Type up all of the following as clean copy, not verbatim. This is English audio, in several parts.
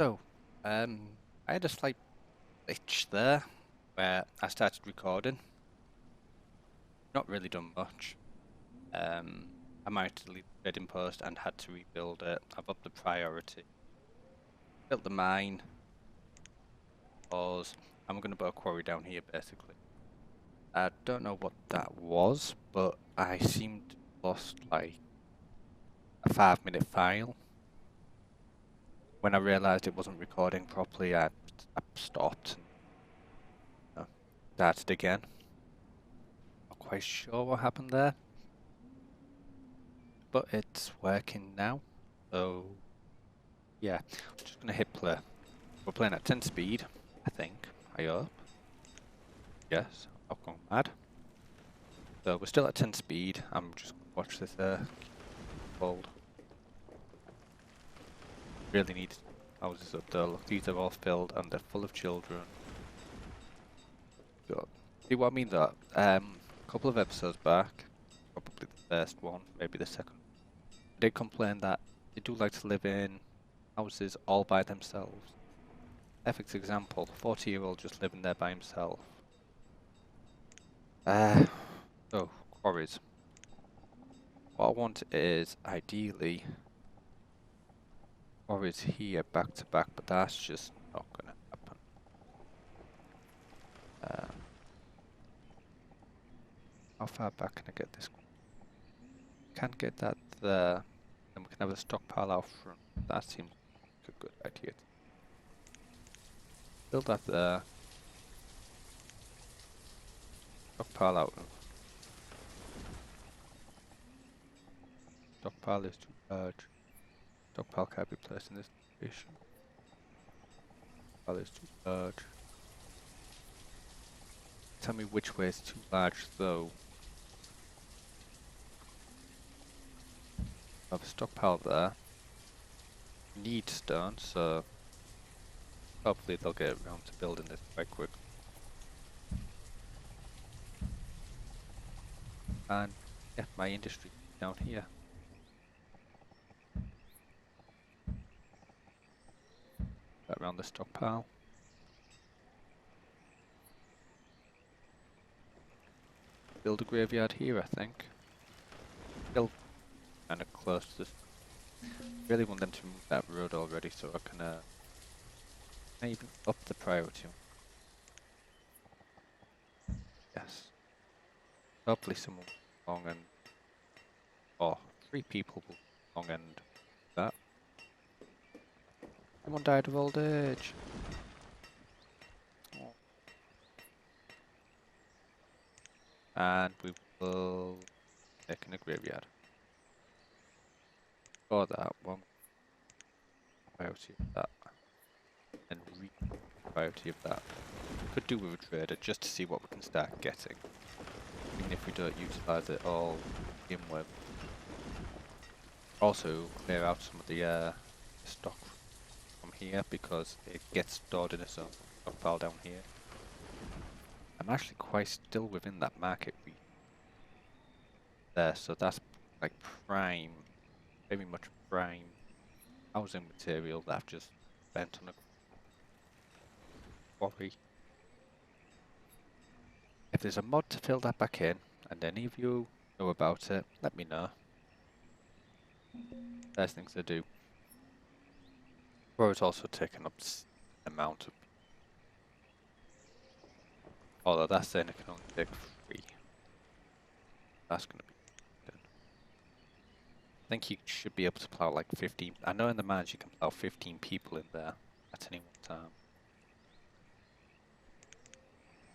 So, I had a slight glitch there where I started recording. Not really done much. I managed to delete the trading post and had to rebuild it. I've upped the priority. Built the mine. Pause. I'm going to put a quarry down here basically. I don't know what that was, but I seemed to have lost like a 5-minute file. When I realised it wasn't recording properly, I stopped and started again. Not quite sure what happened there, but it's working now. So yeah, I'm just gonna hit play. We're playing at 10 speed, I think. I hope. Yes, I've gone mad. So we're still at 10 speed. I'm just gonna watch this fold. Really need houses up there. Look, these are all filled and they're full of children. God. See what I mean though? A couple of episodes back, probably the first one, maybe the second, they did complain that they do like to live in houses all by themselves. Perfect example, 40-year-old just living there by himself. So, quarries. What I want is, ideally, quarries here back to back, but that's just not gonna happen. How far back can I get this? Can't get that there. Then we can have a stockpile out front. That seems like a good idea. Build that there. Stockpile out. Stockpile is too large. Stockpile can't be placed in this location. Stockpile is too large. Tell me which way is too large though. I have a stockpile there. Need stone, so hopefully they'll get around to building this quite quick. And yeah, my industry down here. Around the stockpile. Build a graveyard here, I think. Still kind of close to this. Really want them to move that road already so I can even up the priority. Yes. Hopefully someone will come along and... or 3 people will come along and that. Someone died of old age. Oh. And we will make in a graveyard. For that one. Priority of that. And priority of that. Could do with a trader just to see what we can start getting. Even if we don't utilize it all in with. Also clear out some of the stock from here because it gets stored in a stockpile down here. I'm actually quite still within that market region there, so that's like prime, very much prime housing material that I've just spent on a quarry. If there's a mod to fill that back in, and any of you know about it, let me know. There's things to do. Or it's also taken up an amount of... although that's saying it can only take 3. That's going to be good. I think you should be able to plow like 15. I know in the mines you can plow 15 people in there at any one time.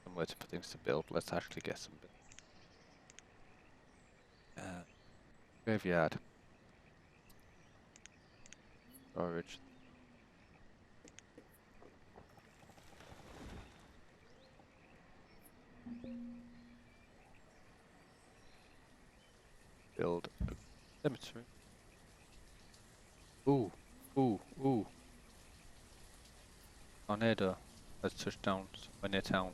I'm waiting for things to build. Let's actually get some build. Graveyard. Storage. Build a cemetery. Ooh, ooh, ooh. Tornado has touched down somewhere near town.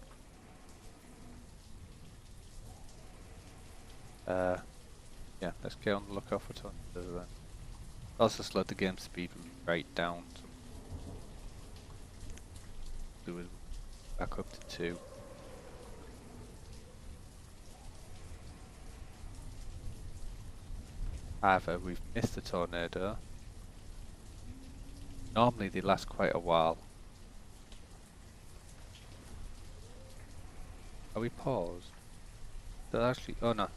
Yeah, let's get on the lookout for tornadoes then. Also slowed the game speed right down. do is back up to 2. However, we've missed the tornado. Normally they last quite a while. Are we paused? They're actually, oh no,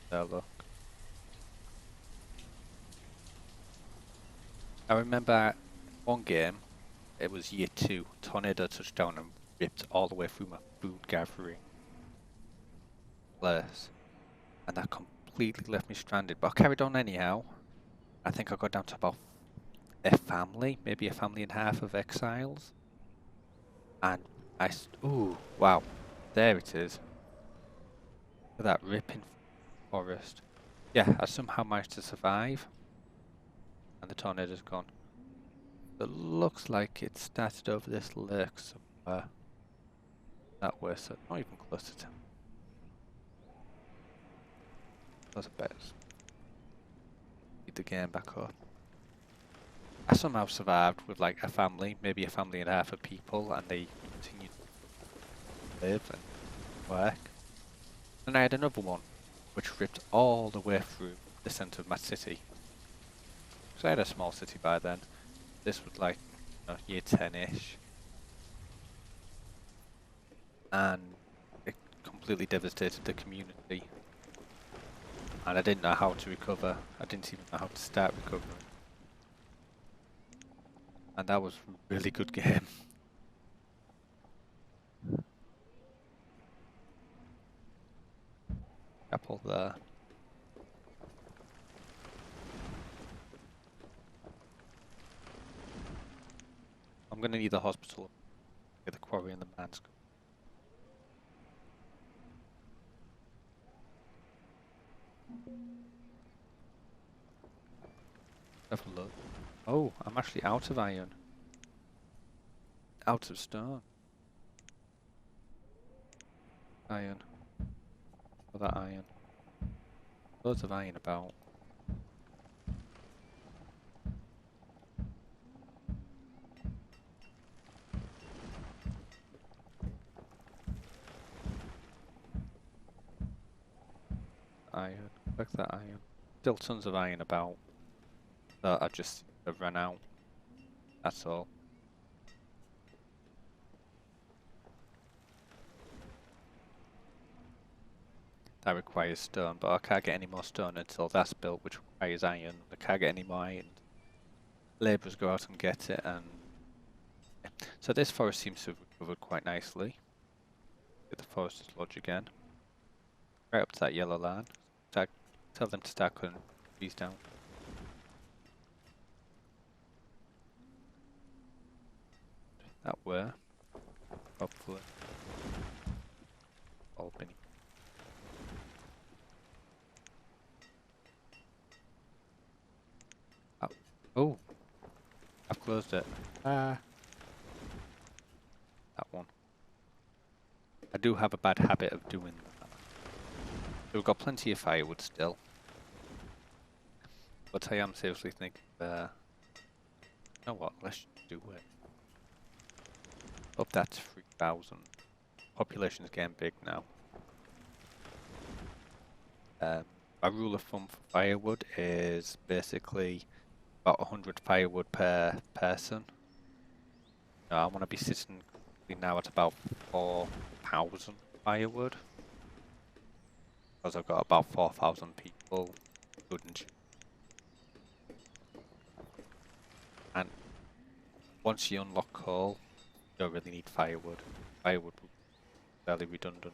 there, look. I remember one game, it was year 2, tornado touched down and ripped all the way through my food gathering place. And that completely left me stranded, but I carried on anyhow. I think I got down to about a family, maybe a family and a half of exiles. And ooh, wow, there it is. Look at that ripping forest. Yeah, I somehow managed to survive. And the tornado's gone. It looks like it started over this lake somewhere. That way, so not even close to town. Those are better. Need the game back up. I somehow survived with like a family, maybe a family and a half of people, and they continued to live and work. And I had another one, which ripped all the way through the centre of my city. So I had a small city by then. This was like, you know, year 10-ish. And it completely devastated the community. And I didn't know how to recover. I didn't even know how to start recovering. And that was a really good game. Apple there. I'm gonna need the hospital. Get the quarry and the man's. Have a look. Oh, I'm actually out of iron. Out of stone. Iron. Oh, that iron. Loads of iron about. Iron. Look at that iron. Still tons of iron about. That I just have run out. That's all. That requires stone, but I can't get any more stone until that's built, which requires iron. I can't get any more iron. Labourers go out and get it, and so this forest seems to have recovered quite nicely. Get the forester's lodge again. Right up to that yellow line. Tell them to start cutting trees down. That way. Hopefully. Albany. Oh! I've closed it. Ah! That one. I do have a bad habit of doing that. We've got plenty of firewood still. But I am seriously thinking, you know what, let's do it. Up that to 3,000. Population's getting big now. My rule of thumb for firewood is basically about 100 firewood per person. I want to be sitting now at about 4,000 firewood. Because I've got about 4,000 people, good and cheap. And once you unlock coal, you don't really need firewood. Firewood will be fairly redundant.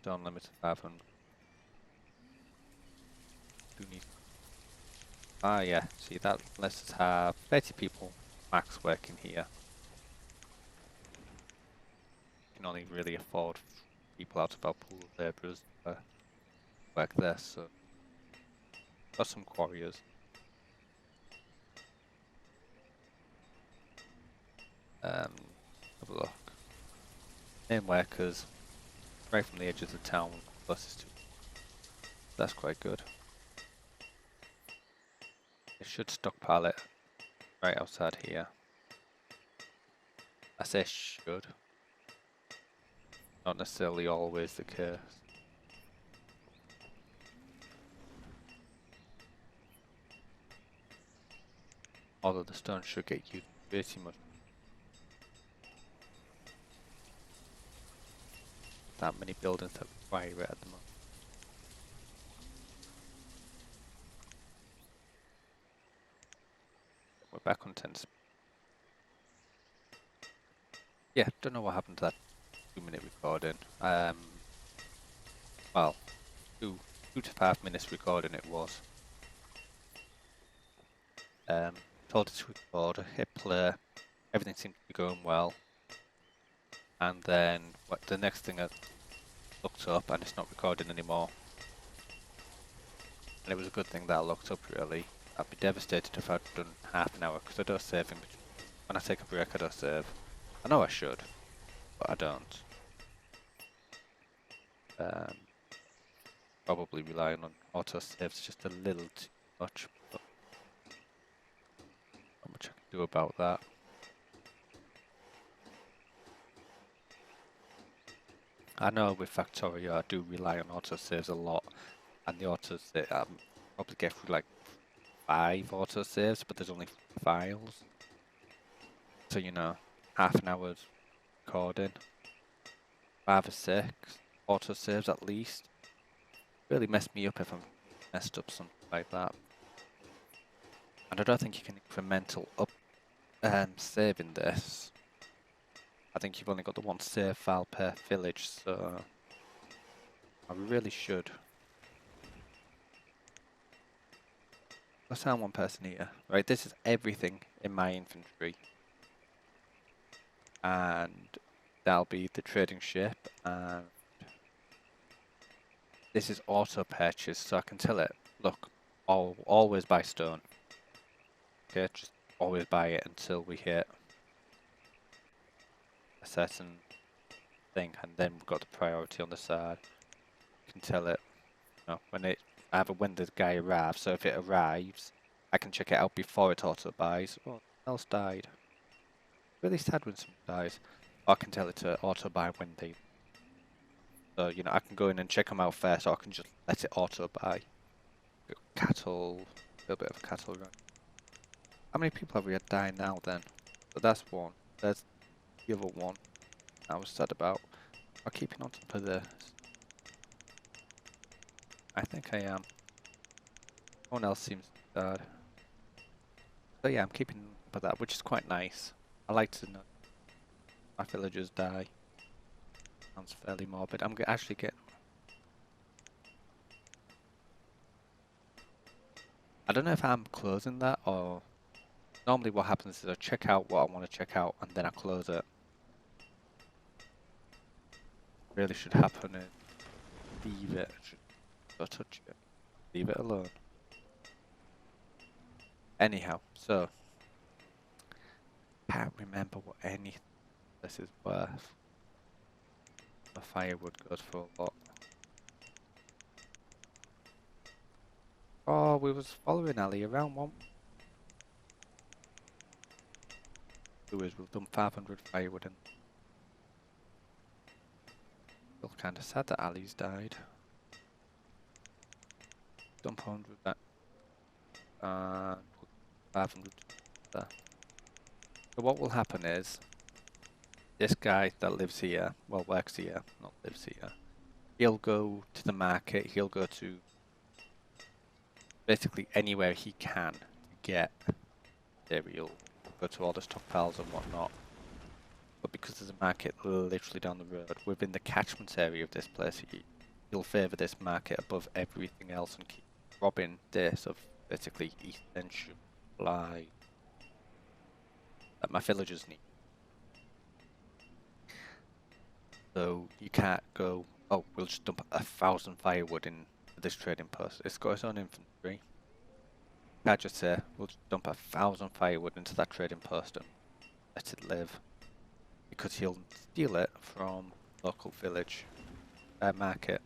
Don't limit to 500. Do need. Ah, yeah. See that? Let's have 30 people max working here. You can only really afford people out of our pool of labourers to work there, so got some quarriers. Have a look. Main workers, right from the edge of the town, closest to. That's quite good. should stockpile it right outside here. I say should. Not necessarily always the case. Although the stone should get used pretty much. That many buildings that require it at the moment. We're back on 10. Yeah, don't know what happened to that 2-minute recording. Well, 2 to 5 minutes recording it was. Told it to record, hit play, everything seemed to be going well. And then the next thing I looked up and it's not recording anymore. And it was a good thing that I looked up really. I'd be devastated if I'd done half an hour because I don't save in between. When I take a break I don't save. I know I should, but I don't. Probably relying on auto saves just a little too much, but not much I can do about that. I know with Factorio I do rely on auto saves a lot, and the auto save probably get through like 5 auto saves, but there's only 3 files. So you know, half an hour's recording, 5 or 6 auto saves at least. Really messed me up if I'm messed up something like that. And I don't think you can incremental up saving this. I think you've only got the 1 save file per village, so I really should. Let's have 1 person here. Right, this is everything in my infantry. And that'll be the trading ship, and this is auto purchase, so I can tell it, look, always buy stone. Okay, just always buy it until we hit a certain thing, and then we've got the priority on the side. You can tell it, you know, either when the guy arrives, so if it arrives, I can check it out before it auto buys. Oh, else died. Really sad when someone dies. Or I can tell it to auto buy when they. So you know, I can go in and check them out first, or I can just let it auto buy. Cattle, a little bit of cattle run. How many people have we had die now then? So that's 1. There's the other 1 I was sad about. I'm keeping on top of this. I think I am. No one else seems sad. So yeah, I'm keeping on top of that, which is quite nice. I like to know my villagers die. Sounds fairly morbid. I'm actually getting. I don't know if I'm closing that or. Normally what happens is I check out what I want to check out and then I close it. Really should happen is leave it. Don't touch it. Leave it alone. Anyhow, so can't remember what anything this is worth. The firewood goes for a lot. Oh, we was following Ali around one. We've done 500 firewood and feel kind of sad that Ali's died. Dump 100 that. 500 there. So what will happen is, this guy that lives here, well works here, not lives here, he'll go to the market, he'll go to basically anywhere he can to get cereal, go to all the stockpiles and whatnot. But because there's a market literally down the road, within the catchment area of this place, he'll favour this market above everything else and keep robbing this of basically essential supply that my villagers need. So you can't go, oh, we'll just dump 1,000 firewood in this trading post. It's got its own infantry. You can't just say, we'll just dump 1,000 firewood into that trading post and let it live. Because he'll steal it from local village market.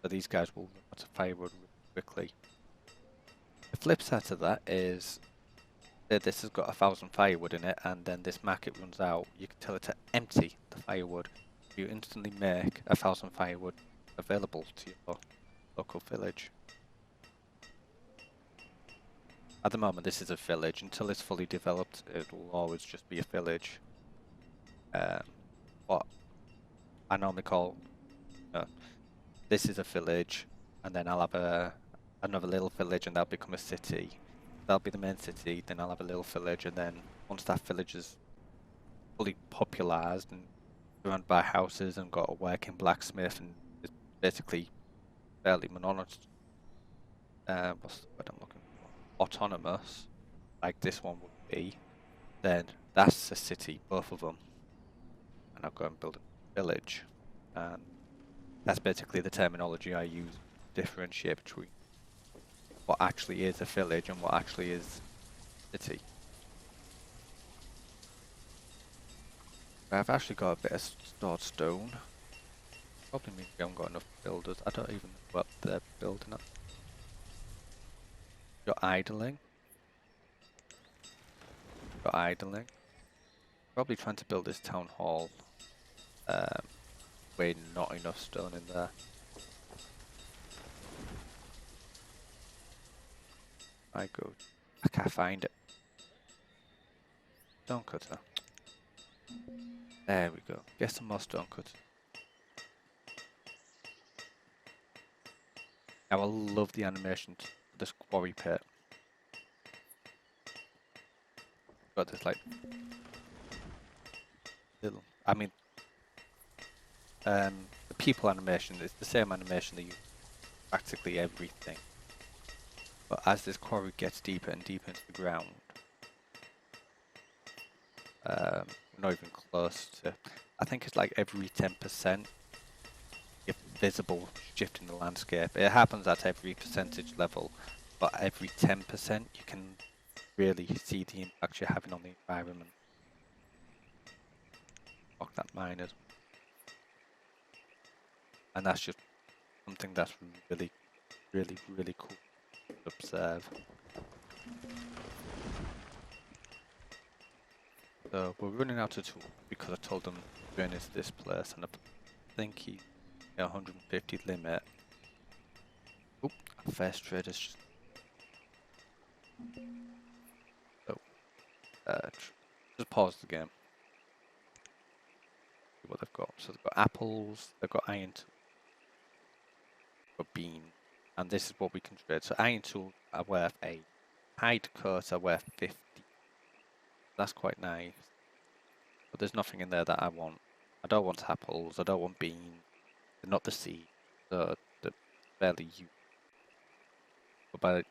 So these guys will run out of firewood quickly. The flip side to that is that this has got 1,000 firewood in it, and then this market runs out. You can tell it to empty the firewood. You instantly make 1,000 firewood available to your local village. At the moment, this is a village. Until it's fully developed, it will always just be a village. What I normally call, this is a village, and then I'll have another little village, and that'll become a city. That'll be the main city. Then I'll have a little village, and then once that village is fully popularized and surrounded by houses and got a working blacksmith and is basically fairly monotonous. What's the word I'm looking for? Autonomous, like this one would be. Then that's a city, both of them. And I'll go and build a village. And that's basically the terminology I use to differentiate between what actually is a village and what actually is a city. I've actually got a bit of stored stone. Probably means we haven't got enough builders. I don't even know what they're building at. You're idling. You're idling. Probably trying to build this town hall. With not enough stone in there. I can't find it. Stone cutter. There we go. Get some more stone cutter. I will love the animation to this quarry pit. Got this like little. I mean, the people animation is the same animation they use practically everything. But as this quarry gets deeper and deeper into the ground, we're not even close to. I think it's like every 10%. Visible shift in the landscape. It happens at every percentage level, but every 10% you can really see the impact you're having on the environment. Fuck that miners. And that's just something that's really, really, really cool to observe. So we're running out of tools because I told them to go into this place, and I think he 150 limit. Oop, first traders just. Oh, just pause the game. See what they've got. So they've got apples, they've got iron tools, they've got bean, and this is what we can trade. So iron tools are worth 8. Hide coats are worth 50. That's quite nice. But there's nothing in there that I want. I don't want apples, I don't want beans. They're not the seed, so they're barely used. But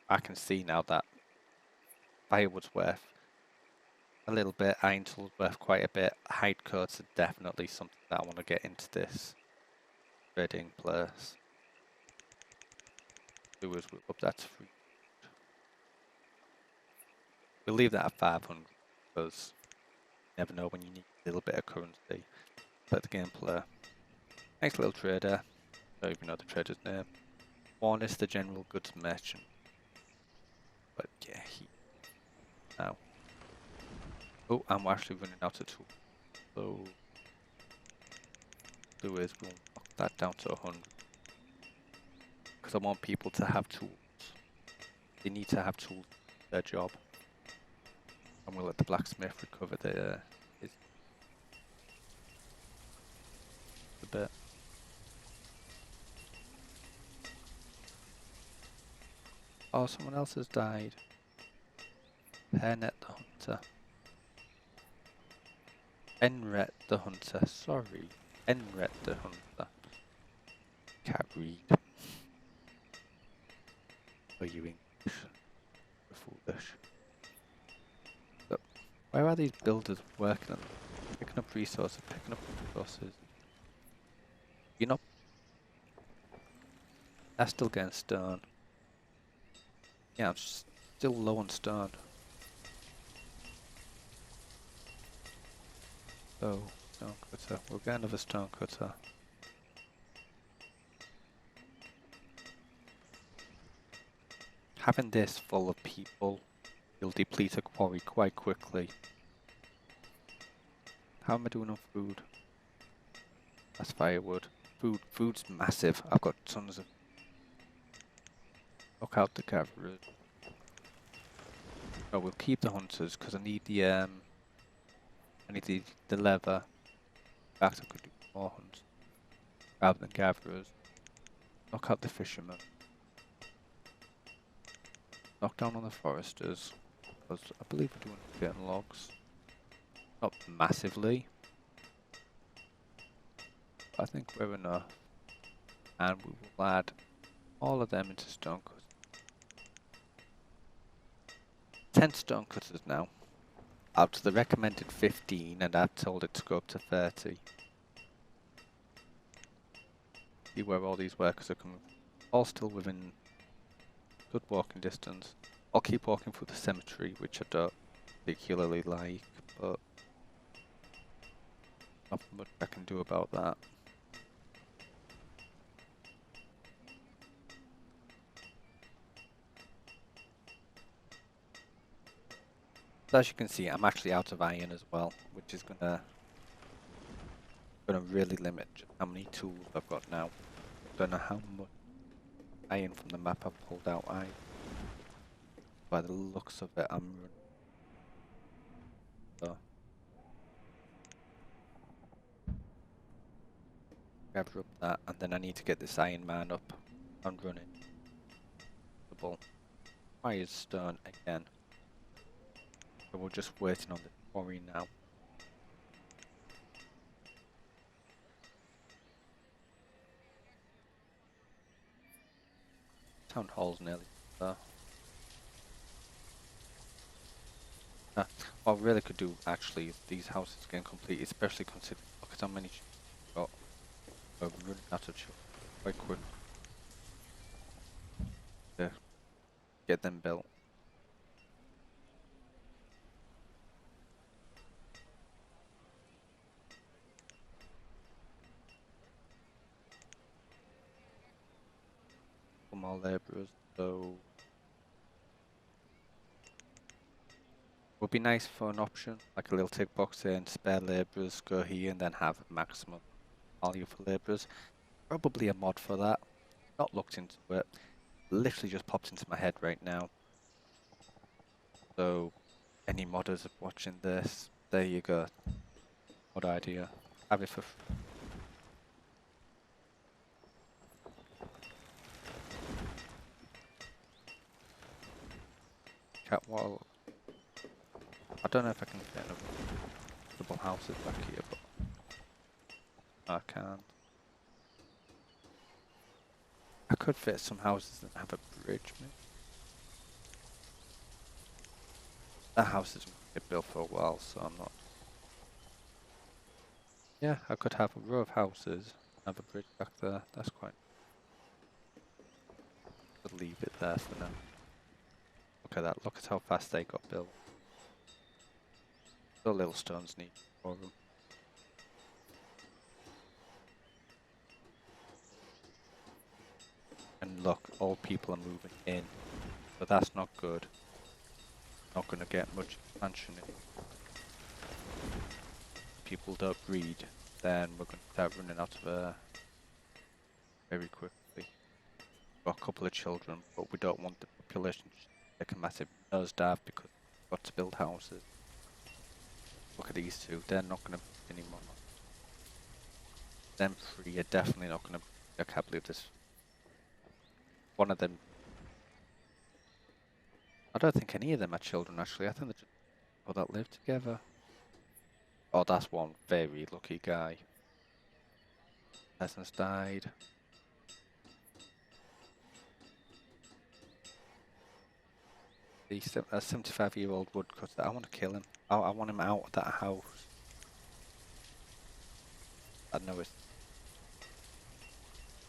I can see now that firewood's worth a little bit, iron tools worth quite a bit. Hide coats are definitely something that I want to get into this trading place. Do is we'll up that to 3. We'll leave that at 500 because you never know when you need a little bit of currency. Let the game play. Nice little trader. Don't even know the trader's name. One is the general goods merchant. But yeah, now. Oh, I'm actually running out of tools. So do is we'll knock that down to 100. Because I want people to have tools. They need to have tools for their job. And we'll let the blacksmith recover his a bit. Oh, someone else has died. Hairnet the hunter. Enret the hunter, sorry. Enret the hunter. Can't read. Are you English? You're foolish. So, where are these builders working on? Picking up resources, picking up resources. You're not. That's still getting stone. Yeah, I'm still low on stone. Oh, stone cutter. We'll get another stone cutter. Having this full of people will deplete a quarry quite quickly. How am I doing on food? That's firewood. Food's massive. I've got tons of... Look out the gatherers. Oh, we'll keep the hunters because I need the leather. In fact, I could do more hunts rather than gatherers. Knock out the fishermen. Knock down on the foresters. Because I believe we're doing getting logs. Not massively. But I think we're enough. And we will add all of them into stonecutters. 10 stonecutters now. Out to the recommended 15, and I've told it to go up to 30. See where all these workers are coming from. All still within good walking distance. I'll keep walking through the cemetery, which I don't particularly like, but not much I can do about that. So as you can see, I'm actually out of iron as well, which is gonna really limit how many tools I've got now. Don't know how much iron from the map I've pulled out. By the looks of it, I'm running. So gather up that, and then I need to get this Iron Man up and running. Requires stone again. So we're just waiting on the quarry now. Town hall's nearly there. What I really could do actually is these houses getting complete, especially considering look at how many we've got. We're running out of children quite quick to get them built. For more labourers, so would be nice for an option, like a little tick box saying spare labourers go here and then have maximum value for labourers. Probably a mod for that. Not looked into it. Literally just popped into my head right now. So any modders watching this, there you go. Mod idea. Have it for cat wall. I don't know if I can get enough double houses back here, but I can't. I could fit some houses and have a bridge, maybe. That house isn't going to get built for a while, so I'm not. Yeah, I could have a row of houses, have a bridge back there. That's quite. I'll leave it there for now. Look at that. Look at how fast they got built. The little stones need for them. And look, all people are moving in, but that's not good. Not going to get much expansion in. People don't breed, then we're going to start running out of air very quickly. Got a couple of children, but we don't want the population to take a massive nosedive because we've got to build houses. Look at these two, they're not going to build anymore. Them three are definitely not going to. I can't believe this. One of them. I don't think any of them are children actually. I think they're just people that live together. Oh, that's one very lucky guy. Peasants died. The 75-year-old woodcutter. I want to kill him. I want him out of that house. I know it's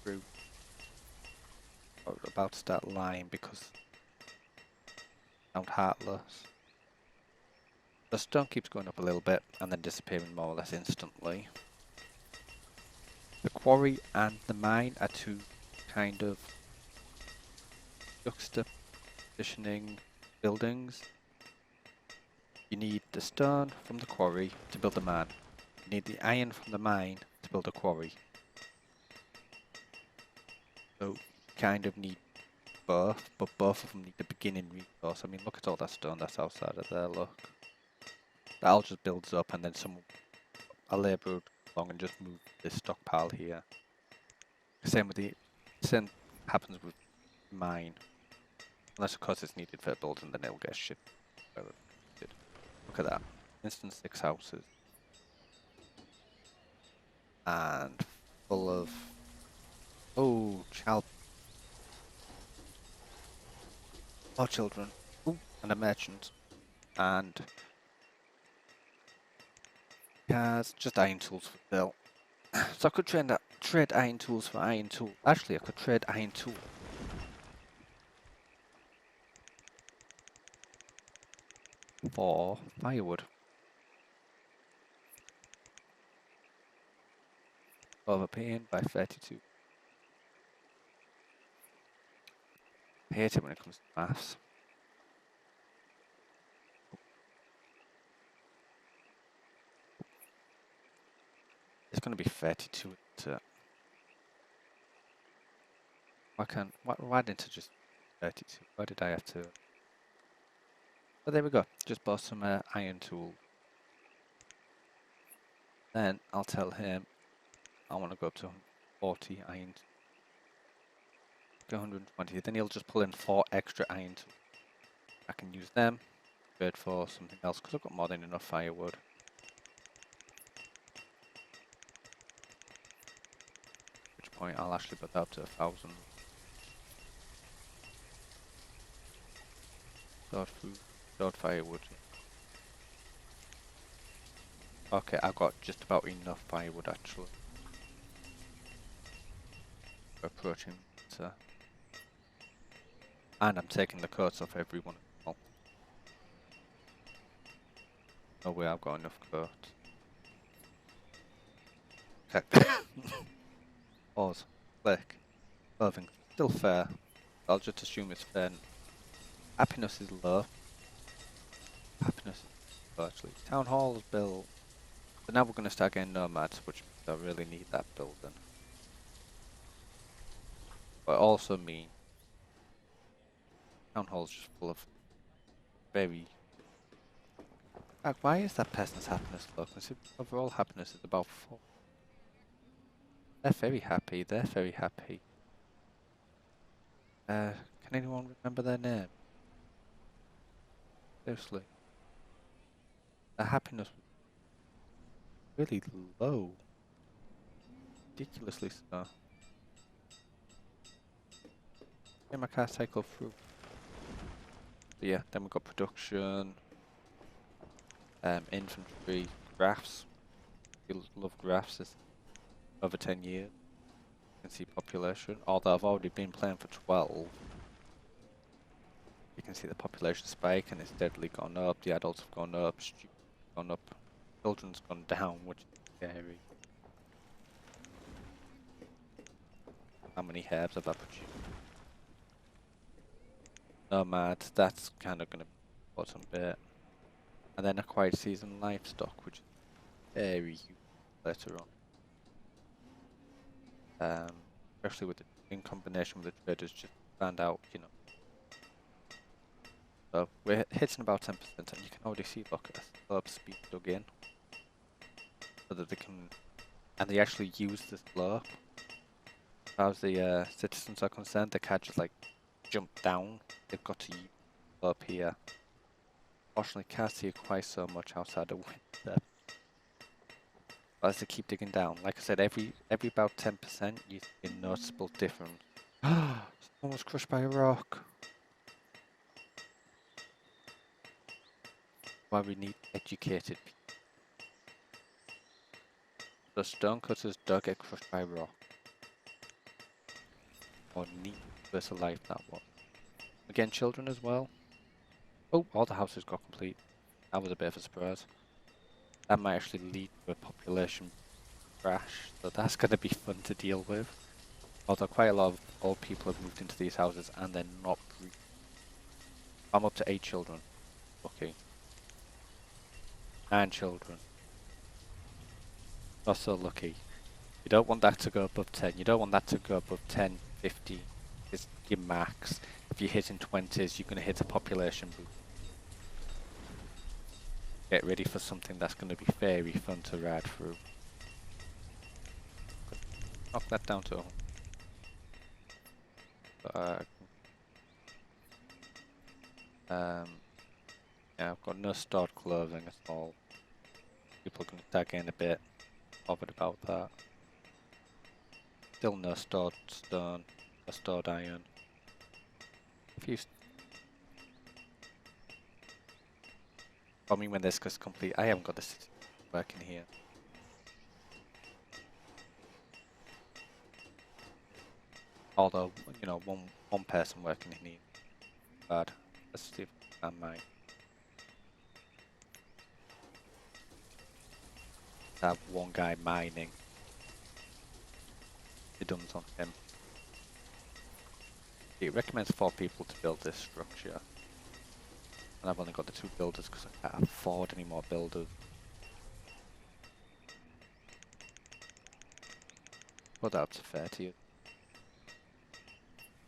true. I'm about to start lying because I sound heartless. The stone keeps going up a little bit and then disappearing more or less instantly. The quarry and the mine are two kind of partitioning buildings. You need the stone from the quarry to build a man. You need the iron from the mine to build a quarry. So you kind of need both, but both of them need the beginning resource. I mean, look at all that stone that's outside of there, look. That all just builds up and then a labourer would come along and just move this stockpile here. Same happens with mine. Unless of course it's needed for building, then it'll get shipped. Look at that. Instant 6 houses. And full of more children. Ooh, and a merchant. And has just iron tools for sale. So I could trade iron tools for iron tool. Actually, I could trade iron tool for firewood. Overpaying by 32. I hate it when it comes to maths. It's going to be 32. Why didn't I just 32? Why did I have to? But there we go. Just bought some iron tool. Then I'll tell him I want to go up to 40 iron. 120. Then he'll just pull in 4 extra iron tools. I can use them. Trade for something else because I've got more than enough firewood. At which point I'll actually put that up to 1,000. Stored food, stored firewood. Okay, I've got just about enough firewood actually. We're approaching winter. And I'm taking the coats off everyone as well. No way I've got enough coats. Okay. Pause. Click. Clothing. Still fair. I'll just assume it's fair. Happiness is low. Happiness is low actually. Town hall is built. But now we're going to start getting nomads, which I really need that building. But also mean town hall's just full of very... Like, why is that person's happiness low? Because overall happiness is about 4. They're very happy, they're very happy. Can anyone remember their name? Seriously. Their happiness was really low. Ridiculously so. Yeah, my car cycle through. So yeah, then we've got production, infantry, graphs. You love graphs, it's over 10 years. You can see population, although I've already been playing for 12. You can see the population spike and it's steadily gone up, the adults have gone up, students have gone up, children's gone down, which is scary. How many herbs have I produced? Nomads, that's kind of going to be the bottom bit. And then acquired season livestock, which is very useful later on. Especially with in combination with the traders, just found out, you know. So we're hitting about 10%, and you can already see, look, a slopes being dug in, so that they can, and they actually use the slope. As far as the citizens are concerned, they can't just like jump down. They've got to use the slope here. Fortunately, can't see it quite so much outside of winter. But as they keep digging down, like I said, every about 10%, you see a noticeable difference. Someone was crushed by a rock. Why we need educated people. The stonecutters don't get crushed by a rock. Or need versus life that one. Again, children as well. Oh, all the houses got complete. That was a bit of a surprise. That might actually lead to a population crash, so that's going to be fun to deal with. Although quite a lot of old people have moved into these houses and they're not breeding. I'm up to 8 children. Okay. 9 children. Not so lucky. You don't want that to go above 10. You don't want that to go above 10, 15. It's your max. If you're hitting 20s, you're going to hit a population boost. Get ready for something that's going to be very fun to ride through. Knock that down to 100. Yeah, I've got no stored clothing at all. People are going to start getting a bit bothered about that. Still no stored stone, no stored iron. If you I mean, when this gets complete, I haven't got the city working here. Although, you know, one person working in here. Bad. Let's see if I might have one guy mining. It done on him. It recommends 4 people to build this structure. And I've only got the 2 builders because I can't afford any more builders. Put that up to 30.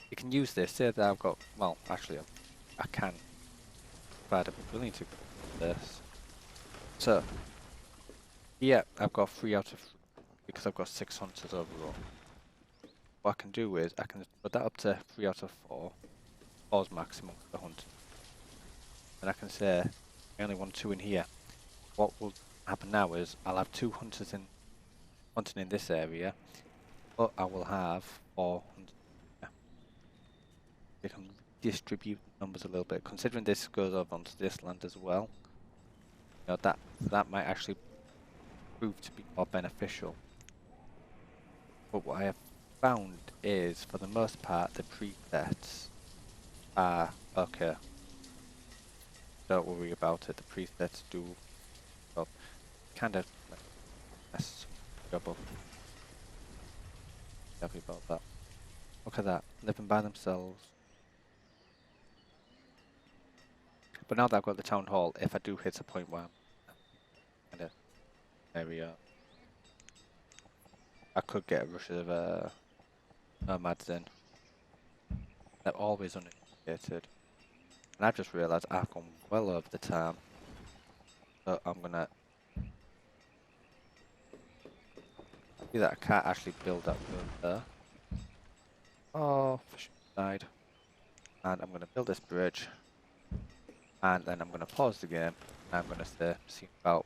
You can use this, say that I've got, well, actually I can, but I'm willing to do this. So, yeah, I've got 3 out of 3 because I've got 6 hunters overall. What I can do is, I can put that up to 3 out of 4, 4's maximum for the hunt. And I can say, I only want 2 in here. What will happen now is, I'll have 2 hunters in hunting in this area, but I will have 4 hunters. They can distribute numbers a little bit, considering this goes over onto this land as well. You know, that might actually prove to be more beneficial. But what I have found is, for the most part, the presets are okay. Don't worry about it. The presets do, well, kind of mess some job up. Happy about that. Look at that, living by themselves. But now that I've got the town hall, if I do hit a point where I'm kind of area, I could get a rush of nomads in. They're always uneducated. And I've just realised I've gone well over the time. So I'm gonna see that I can't actually build that road there. Oh, fish died. And I'm gonna build this bridge. And then I'm gonna pause the game. And I'm gonna see about